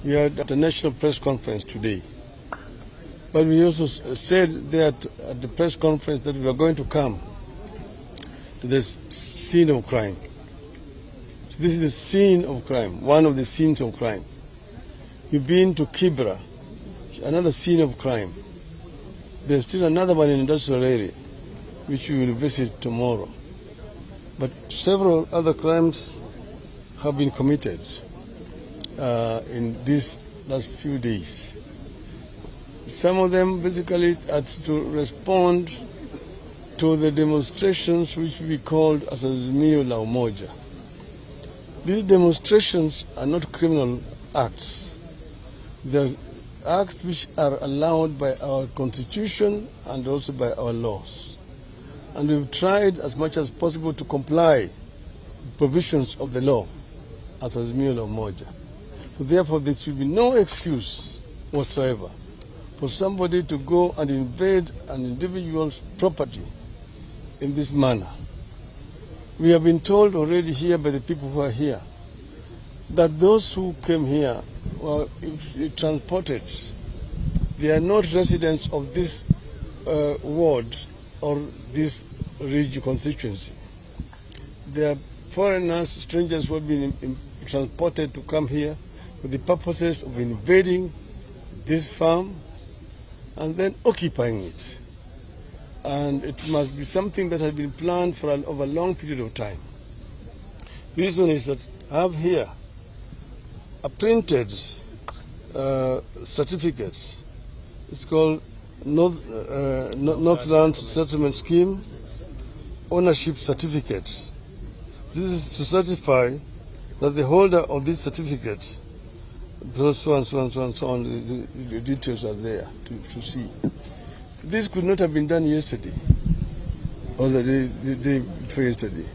We had a national press conference today, but we also said there at the press conference that we are going to come to the scene of crime. This is the scene of crime, one of the scenes of crime. We've been to Kibra, another scene of crime. There's still another one in industrial area, which we will visit tomorrow. But several other crimes have been committed in these last few days. Some of them basically are to respond to the demonstrations which we called as Azimio la Umoja. These demonstrations are not criminal acts. They're acts which are allowed by our constitution and also by our laws. And we've tried as much as possible to comply with provisions of the law as Azimio la Umoja. So therefore, there should be no excuse whatsoever for somebody to go and invade an individual's property in this manner. We have been told already here by the people who are here that those who came here were transported. They are not residents of this ward or this region constituency. They are foreigners, strangers who have been transported to come here for the purposes of invading this farm and then occupying it. And it must be something that has been planned for over a long period of time. The reason is that I have here a printed certificate. It's called Northlands Settlement Scheme Ownership Certificate. This is to certify that the holder of this certificate, so and so and so and so on, the details are there to see. This could not have been done yesterday or the day before yesterday.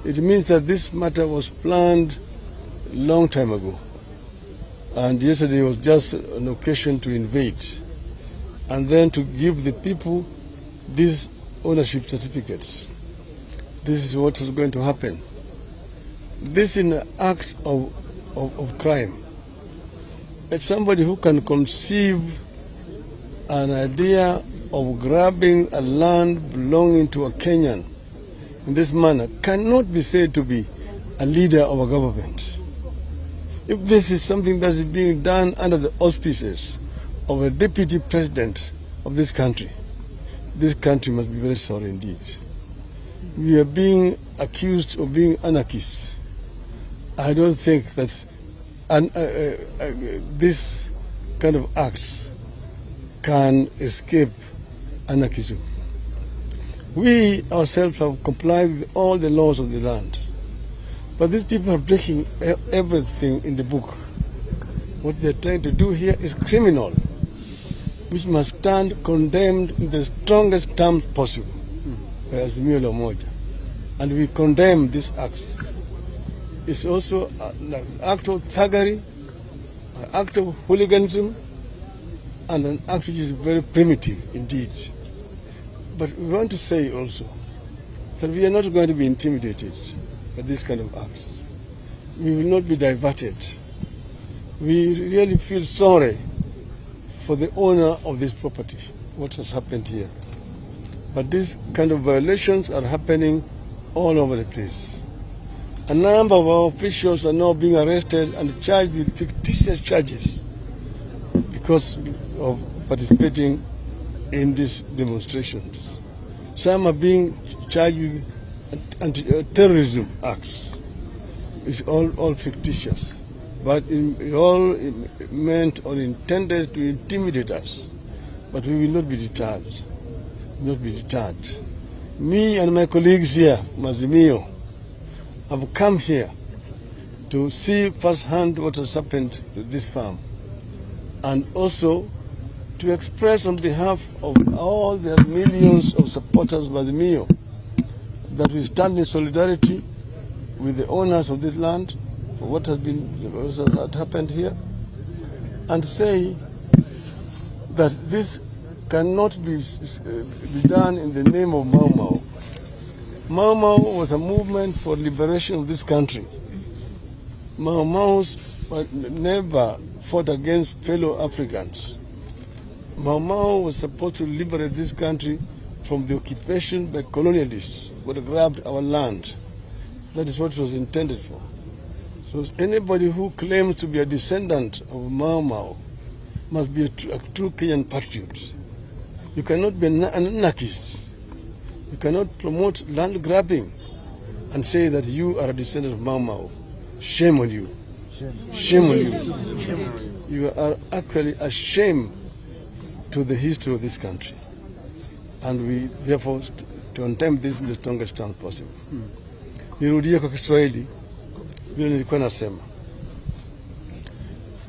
It means that this matter was planned a long time ago. And yesterday was just an occasion to invade and then to give the people these ownership certificates. This is what is going to happen. This is an act of crime. It's somebody who can conceive an idea of grabbing a land belonging to a Kenyan in this manner cannot be said to be a leader of a government. If this is something that is being done under the auspices of a deputy president of this country must be very sorry indeed. We are being accused of being anarchists. I don't think that this kind of acts can escape anarchism. We ourselves have complied with all the laws of the land. But these people are breaking everything in the book. What they're trying to do here is criminal, which must stand condemned in the strongest terms possible by Azimio la Umoja. And we condemn this act. It's also an act of thuggery, an act of hooliganism, and an act which is very primitive indeed. But we want to say also that we are not going to be intimidated by this kind of acts. We will not be diverted. We really feel sorry for the owner of this property, what has happened here. But these kind of violations are happening all over the place. A number of our officials are now being arrested and charged with fictitious charges because of participating in these demonstrations. Some are being charged with anti-terrorism acts. It's all fictitious, but it all meant or intended to intimidate us. But we will not be deterred. Not be deterred. Me and my colleagues here, Mazimio, have come here to see firsthand what has happened to this farm, and also to express on behalf of all the millions of supporters of Azimio that we stand in solidarity with the owners of this land for what had happened here, and say that this cannot be done in the name of Mau Mau. Mau Mau was a movement for liberation of this country. Mau Maus were never fought against fellow Africans. Mau Mau was supposed to liberate this country from the occupation by colonialists who had grabbed our land. That is what it was intended for. So anybody who claims to be a descendant of Mau Mau must be a true Kenyan patriot. You cannot be an anarchist. You cannot promote land grabbing and say that you are a descendant of Mau Mau. Shame on you. Shame on you. You are actually a shame to the history of this country. And we therefore to condemn this in the strongest terms possible. Nirudie kwa Kiswahili vile nilikuwa nasema.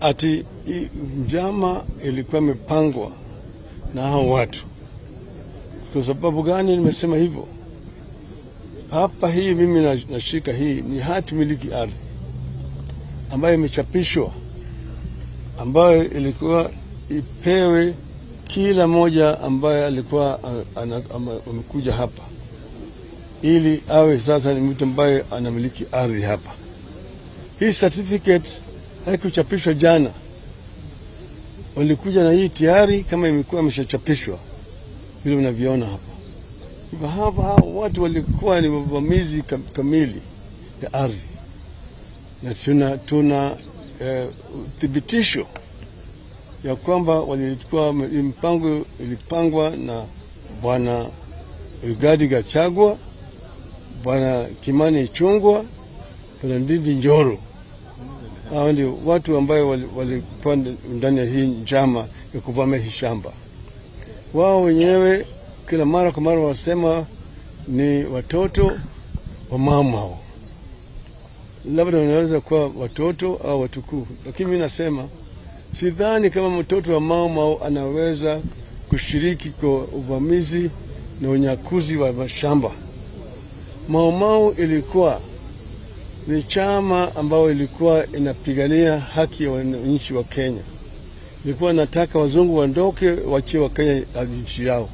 Ati njama ilikuwa imepangwa na hao watu. Kwa sababu gani nimesema hivyo? Hapa hii mimi nashika hii ni hati miliki ardhi ambayo imechapishwa, ambayo ilikuwa ipewe kila moja ambaye alikuwa amekuja hapa, ili awe sasa ni mtu ambaye anamiliki ardhi hapa. Hii certificate haikuchapishwa jana, walikuja na hii tayari kama imekuwa imeshachapishwa vile mnaviona hapa. Hapa watu walikuwa ni wavamizi kamili ya ardhi, na tuna thibitisho ya kwamba walikuwa mpango ilipangwa na Bwana Rigathi Gachagua, Bwana Kimani Ichung'wah, Bwana Ndindi Nyoro. Hao ndio watu ambao walikuwa ndani ya hii njama ya kuvamia hii shamba. Wao wenyewe kila mara kwa mara wasema ni watoto wa Mau Mau. Labda wanaweza kuwa watoto au watukuu, lakini mimi nasema sidhani kama mtoto wa Mau Mau anaweza kushiriki kwa uvamizi na unyakuzi wa mashamba. Mau Mau ilikuwa ni chama ambao ilikuwa inapigania haki ya wananchi wa Kenya. Ilikuwa nataka wazungu waondoke, wachie wa Kenya nchi yao,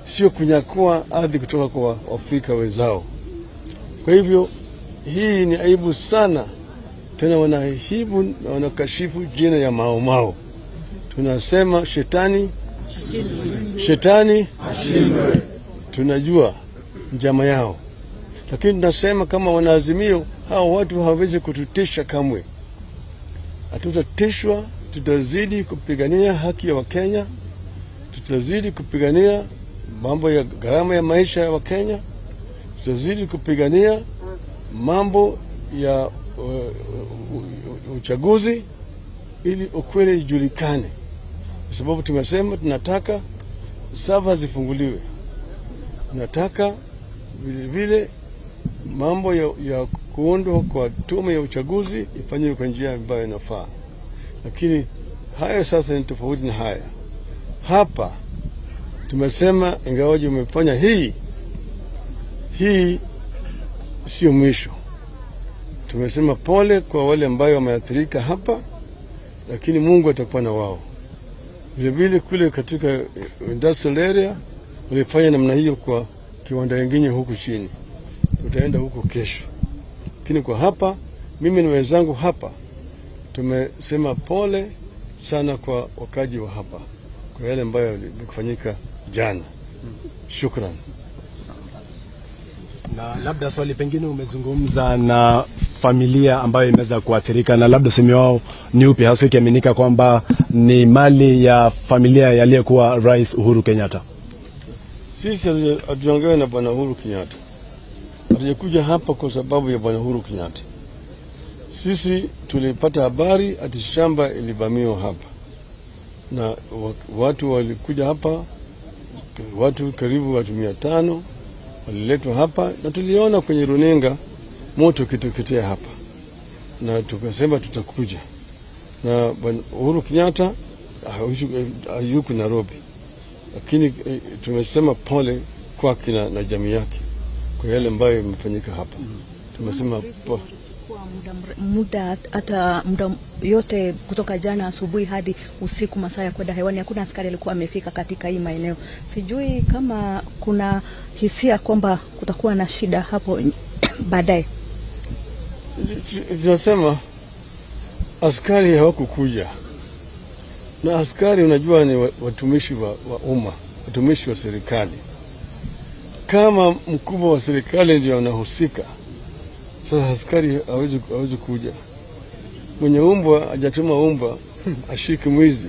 sio kunyakua ardhi kutoka kwa Afrika wenzao. Kwa hivyo hii ni aibu sana, tena wanahibu na wanakashifu jina ya Mau Mau. Tunasema shetani ashindwe. Tunajua njama yao, lakini tunasema kama wanaazimio, hao watu hawawezi kututisha kamwe. Hatutatishwa, tutazidi kupigania haki ya Wakenya, tutazidi kupigania mambo ya gharama ya maisha ya Wakenya, tutazidi kupigania mambo ya uchaguzi ili ukweli ijulikane. Kwa sababu tumesema tunataka sava zifunguliwe. Tunataka vile mambo ya kuundwa kwa tume ya uchaguzi ifanywe kwa njia ambayo inafaa. Lakini haya sasa ni tofauti na haya. Hapa tumesema ingawaje umefanya hii sio mwisho. Tumesema pole kwa wale ambao wameathirika hapa, lakini Mungu atakuwa na wao. Vile vile kule katika industrial area walifanya namna hiyo kwa kiwanda kingine huku chini. Tutaenda huko kesho. Lakini kwa hapa mimi na wenzangu hapa tumesema pole sana kwa wakaji wa hapa kwa yale ambayo yalikufanyika jana. Shukrani. Na labda swali pengine, umezungumza na familia ambayo imeweza kuathirika, na labda semi wao ni upi hasa, ikiaminika kwamba ni mali ya familia yaliyekuwa Rais Uhuru Kenyatta? Sisi hatujaongea na Bwana Uhuru Kenyatta. Hatujakuja hapa kwa sababu ya Bwana Uhuru Kenyatta. Sisi tulipata habari ati shamba ilivamiwa hapa, na watu walikuja hapa, watu karibu watu 500 waliletwa hapa, na tuliona kwenye runinga moto kitoketea hapa, na tukasema tutakuja. Na Bwana Uhuru Kenyatta hayuko Nairobi, lakini tumesema pole kwake na jamii yake kwa yale ambayo imefanyika hapa. Tumesema kwa muda yote kutoka jana asubuhi hadi usiku masaa ya kwenda hewani, hakuna askari alikuwa amefika katika hii maeneo. Sijui kama kuna hisia kwamba kutakuwa na shida hapo baadaye. Tunasema askari hawakukuja. Na askari unajua ni watumishi wa umma, watumishi wa serikali. Kama mkubwa wa serikali ndio anahusika, sasa askari hawezi kuja. Mwenye umbwa hajatuma umbwa ashike mwizi,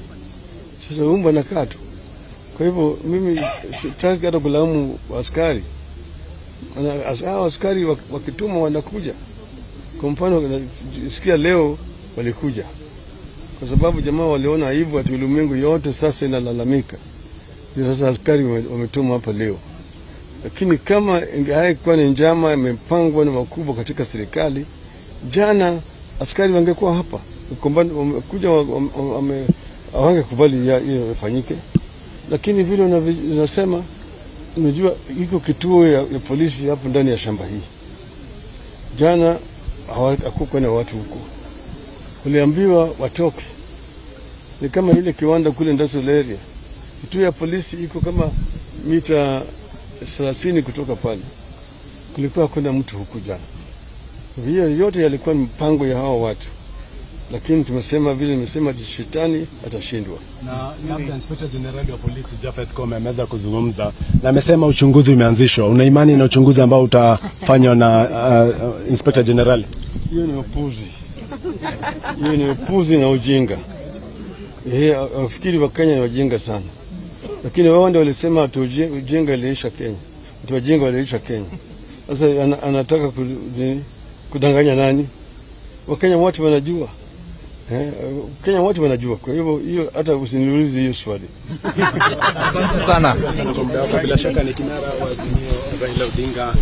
sasa umbwa anakaa tu. Kwa hivyo mimi sitaki hata kulaumu askari. Askari wakituma wanakuja. Kwa mfano sikia leo walikuja, kwa sababu jamaa waliona aibu ati ulimwengu yote sasa inalalamika. Ndio sasa askari wametuma hapa leo. Lakini kama ingekuwa ni njama imepangwa na wakubwa katika serikali, jana askari wangekuwa hapa. Wamekuja hawangekubali hiyo ifanyike. Lakini vile unasema, unajua iko kituo ya polisi hapo ndani ya shamba hii. Jana hakukuwa na watu huko. Waliambiwa watoke. Ni kama ile kiwanda kule industrial area. Kituo ya polisi iko kama mita 30 kutoka pale. Kulikuwa hakuna mtu huku jana. Hiyo yote yalikuwa mpango ya hao watu. Lakini tumesema vile nimesema shetani atashindwa. Na labda Inspector General wa polisi Japhet Koome ameweza kuzungumza na amesema uchunguzi umeanzishwa. Una imani na uchunguzi ambao utafanywa na Inspector General? Hiyo ni upuzi. Hiyo ni upuzi na ujinga. Wafikiri Wakenya ni wajinga sana. Lakini wao ndio walisema ujinga iliisha Kenya. Wajinga waliisha Kenya. Sasa anataka kudanganya nani? Wakenya wote wanajua. Kenya wote wanajua. Kwa hivyo hiyo hata usiniulize hiyo swali. Asante sana. Bila shaka ni kinara wa Azimio Raila Odinga.